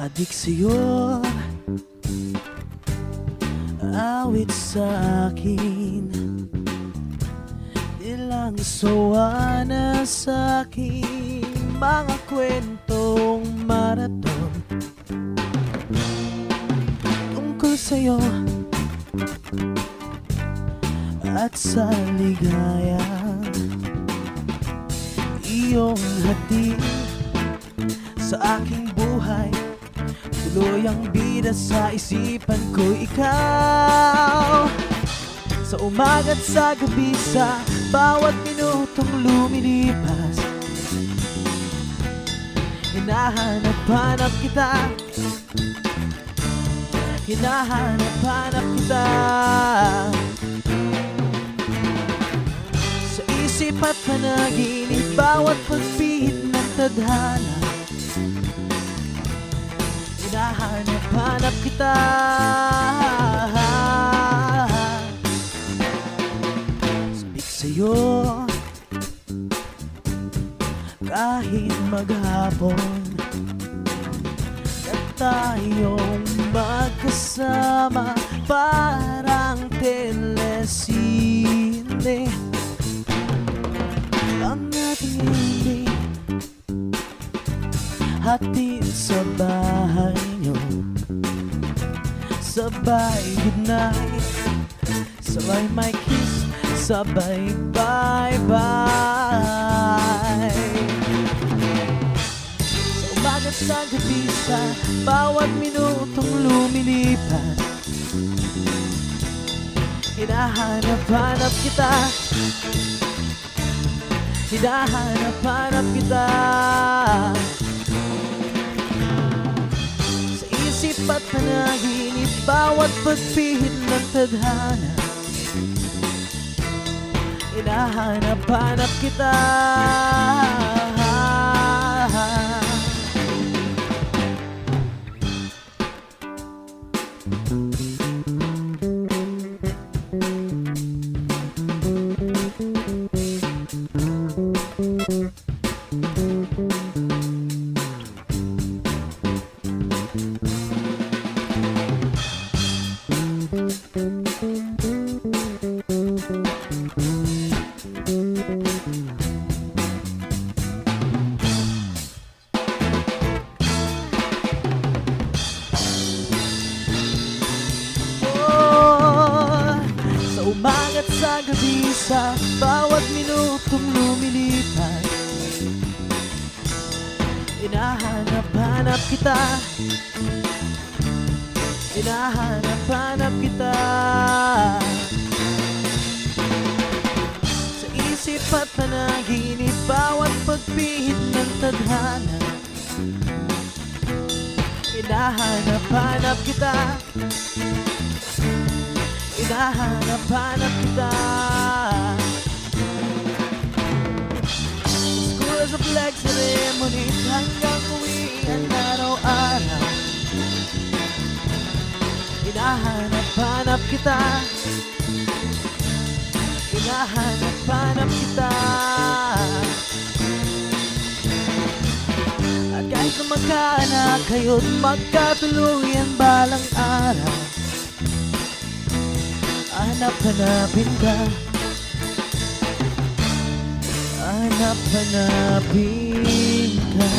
Adik sa'yo, awit sa'kin, ilang sawa na sa'king mga kwentong maraton tungkol sa'yo at sa ligaya. Iyong hatid sa aking buhay, tuloy ang bida sa isipan ko, ikaw. Sa umaga't sa gabi, sa bawat minutong lumilipas, hinahanap-hanap kita, hinahanap-hanap kita. Sa isip at panaginip, bawat pagpihit ng tadhana, hinahanap-hanap kita. Sabik sa'yo kahit maghapon, at tayong magkasama parang telesine. Ang ating hindi hatid sa bahay nyo, sabay goodnight, sabay my kiss, sabay bye-bye. Sa umaga't sa gabi, sa bawat minutong lumilipas, hinahanap-hanap kita, hinahanap-hanap kita. Sa isip at panaginip, bawat pagpihit ng tadhana, hinahanap-hanap kita. Umaga't sa gabi, sa bawat minutong lumilipas, hinahanap-hanap kita, hinahanap-hanap kita. Sa isip at panaginip, bawat pagpihit ng tadhana, hinahanap-hanap kita, hinahanap-hanap kita. School as a flag ceremony, hanggang uwian araw-araw, hinahanap-hanap kita, hinahanap-hanap kita. At kahit na magkaanak kayo't magkatuluyan balang araw, hanap-hanapin ka, hanap-hanapin ka.